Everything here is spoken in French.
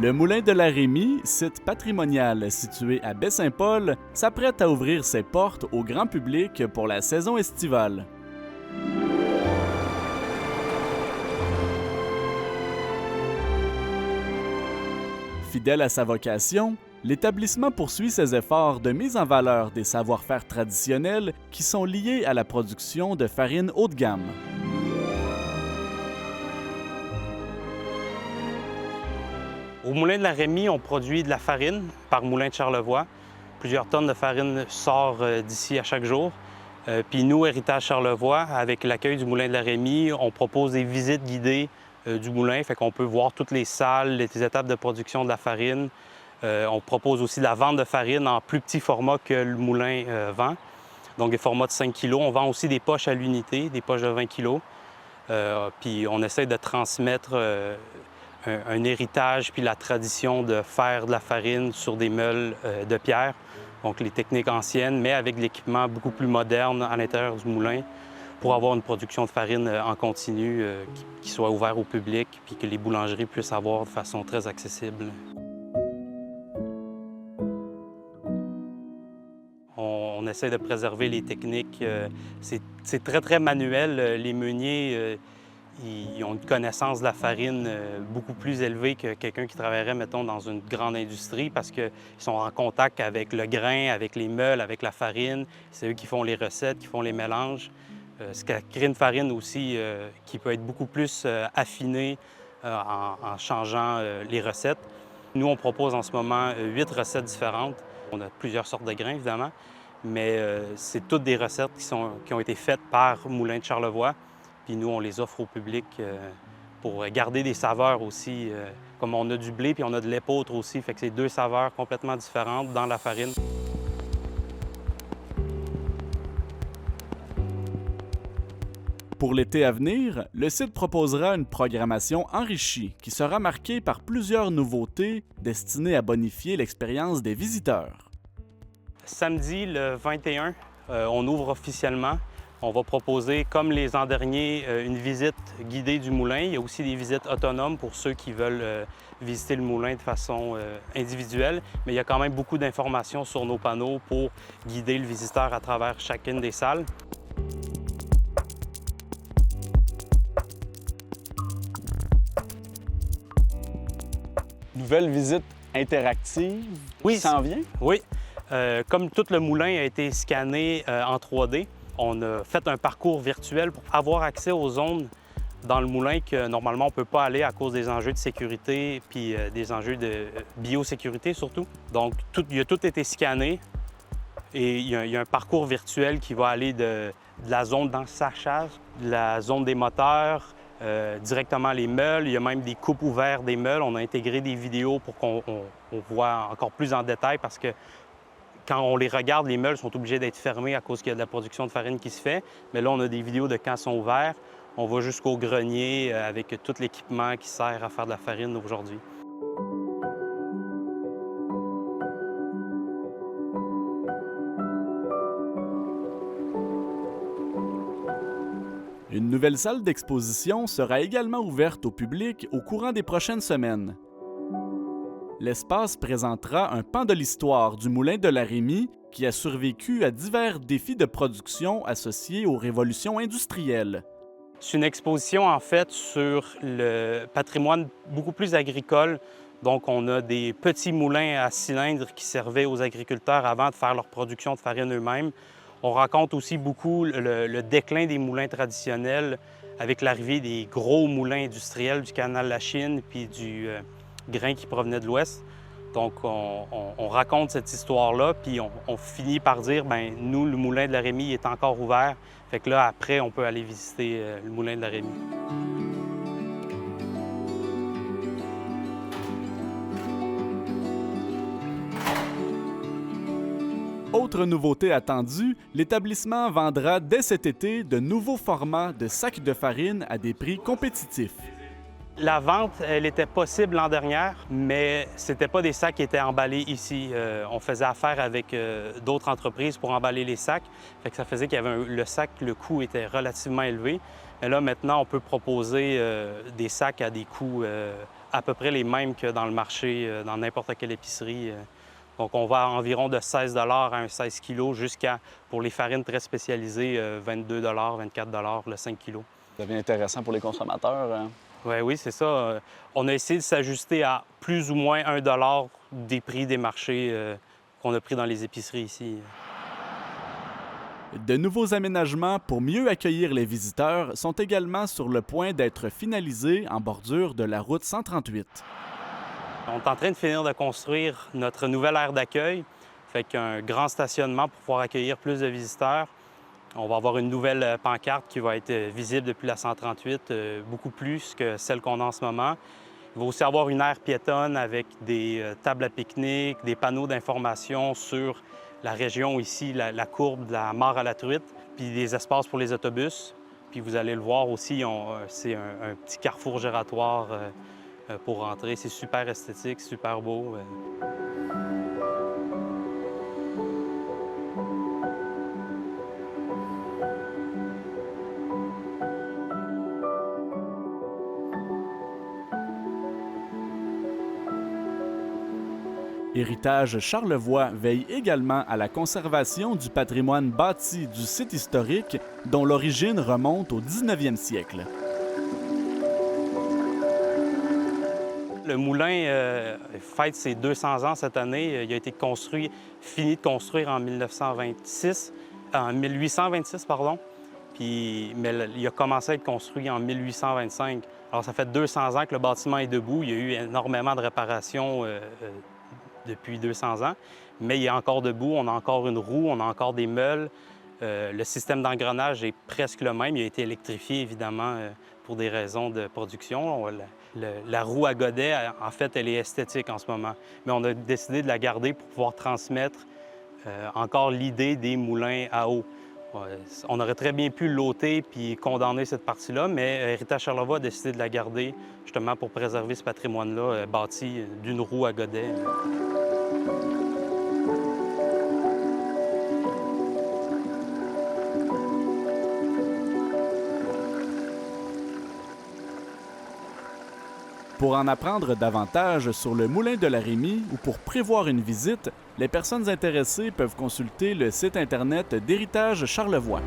Le moulin de la Rémie, site patrimonial situé à Baie-Saint-Paul, s'apprête à ouvrir ses portes au grand public pour la saison estivale. Fidèle à sa vocation, l'établissement poursuit ses efforts de mise en valeur des savoir-faire traditionnels qui sont liés à la production de farine haut de gamme. Au moulin de la Rémie, on produit de la farine par moulin de Charlevoix. Plusieurs tonnes de farine sortent d'ici à chaque jour. Puis nous, Héritage Charlevoix, avec l'accueil du moulin de la Rémie, on propose des visites guidées du moulin, fait qu'on peut voir toutes les salles, les étapes de production de la farine. On propose aussi la vente de farine en plus petit format que le moulin vend, donc des formats de 5 kg. On vend aussi des poches à l'unité, des poches de 20 kg. Puis on essaie de transmettre un héritage puis la tradition de faire de la farine sur des meules de pierre, donc les techniques anciennes, mais avec de l'équipement beaucoup plus moderne à l'intérieur du moulin pour avoir une production de farine en continu qui soit ouverte au public puis que les boulangeries puissent avoir de façon très accessible. On essaie de préserver les techniques. C'est très, très manuel. Les meuniers, ils ont une connaissance de la farine beaucoup plus élevée que quelqu'un qui travaillerait, mettons, dans une grande industrie parce qu'ils sont en contact avec le grain, avec les meules, avec la farine. C'est eux qui font les recettes, qui font les mélanges. Ce qui crée une farine aussi qui peut être beaucoup plus affinée en changeant les recettes. Nous, on propose en ce moment 8 recettes différentes. On a plusieurs sortes de grains, évidemment, mais c'est toutes des recettes qui ont été faites par Moulin de Charlevoix. Puis nous, on les offre au public pour garder des saveurs aussi. Comme on a du blé puis on a de l'épeautre aussi, fait que c'est 2 saveurs complètement différentes dans la farine. Pour l'été à venir, le site proposera une programmation enrichie qui sera marquée par plusieurs nouveautés destinées à bonifier l'expérience des visiteurs. Samedi, le 21, on ouvre officiellement. On va proposer, comme les ans derniers, une visite guidée du moulin. Il y a aussi des visites autonomes pour ceux qui veulent visiter le moulin de façon individuelle. Mais il y a quand même beaucoup d'informations sur nos panneaux pour guider le visiteur à travers chacune des salles. Nouvelle visite interactive Oui, qui s'en vient? Oui. Comme tout le moulin a été scanné en 3D, on a fait un parcours virtuel pour avoir accès aux zones dans le moulin que normalement on ne peut pas aller à cause des enjeux de sécurité puis des enjeux de biosécurité surtout. Donc il a tout été scanné et il y a un parcours virtuel qui va aller de la zone d'ensachage, de la zone des moteurs, directement les meules. Il y a même des coupes ouvertes des meules. On a intégré des vidéos pour qu'on voit encore plus en détail parce que quand on les regarde, les meules sont obligées d'être fermées à cause qu'il y a de la production de farine qui se fait. Mais là, on a des vidéos de quand ils sont ouverts. On va jusqu'au grenier avec tout l'équipement qui sert à faire de la farine aujourd'hui. Une nouvelle salle d'exposition sera également ouverte au public au courant des prochaines semaines. L'espace présentera un pan de l'histoire du moulin de la Rémie qui a survécu à divers défis de production associés aux révolutions industrielles. C'est une exposition, en fait, sur le patrimoine beaucoup plus agricole. Donc, on a des petits moulins à cylindres qui servaient aux agriculteurs avant de faire leur production de farine eux-mêmes. On raconte aussi beaucoup le déclin des moulins traditionnels avec l'arrivée des gros moulins industriels du canal de la Chine puis du grain qui provenait de l'Ouest. Donc, on raconte cette histoire-là, puis on finit par dire, bien, nous, le moulin de la Rémie est encore ouvert. Fait que là, après, on peut aller visiter le moulin de la Rémie. Autre nouveauté attendue, l'établissement vendra dès cet été de nouveaux formats de sacs de farine à des prix compétitifs. La vente, elle était possible l'an dernier, mais c'était pas des sacs qui étaient emballés ici. On faisait affaire avec d'autres entreprises pour emballer les sacs. Fait que ça faisait qu'il y avait le sac, le coût était relativement élevé. Mais là, maintenant, on peut proposer des sacs à des coûts à peu près les mêmes que dans le marché, dans n'importe quelle épicerie. Donc, on va environ de 16 à un 16 kg jusqu'à, pour les farines très spécialisées, 22 24 le 5 kg. Ça devient intéressant pour les consommateurs. Hein? Oui, c'est ça. On a essayé de s'ajuster à plus ou moins 1 $ des prix des marchés qu'on a pris dans les épiceries ici. De nouveaux aménagements pour mieux accueillir les visiteurs sont également sur le point d'être finalisés en bordure de la route 138. On est en train de finir de construire notre nouvelle aire d'accueil, fait qu'un grand stationnement pour pouvoir accueillir plus de visiteurs. On va avoir une nouvelle pancarte qui va être visible depuis la 138, beaucoup plus que celle qu'on a en ce moment. Il va aussi avoir une aire piétonne avec des tables à pique-nique, des panneaux d'information sur la région ici, la courbe de la mare à la truite, puis des espaces pour les autobus. Puis vous allez le voir aussi, c'est un petit carrefour giratoire pour rentrer. C'est super esthétique, super beau. Héritage Charlevoix veille également à la conservation du patrimoine bâti du site historique dont l'origine remonte au 19e siècle. Le moulin fête ses 200 ans cette année. Il a été fini de construire en 1826, pardon. Mais il a commencé à être construit en 1825. Alors ça fait 200 ans que le bâtiment est debout. Il y a eu énormément de réparations depuis 200 ans, mais il est encore debout, on a encore une roue, on a encore des meules. Le système d'engrenage est presque le même. Il a été électrifié, évidemment, pour des raisons de production. La roue à godet, en fait, elle est esthétique en ce moment, mais on a décidé de la garder pour pouvoir transmettre encore l'idée des moulins à eau. On aurait très bien pu l'ôter puis condamner cette partie-là, mais Héritage Charlevoix a décidé de la garder justement pour préserver ce patrimoine-là bâti d'une roue à godet. Pour en apprendre davantage sur le moulin de la Rémie ou pour prévoir une visite, les personnes intéressées peuvent consulter le site Internet d'Héritage Charlevoix.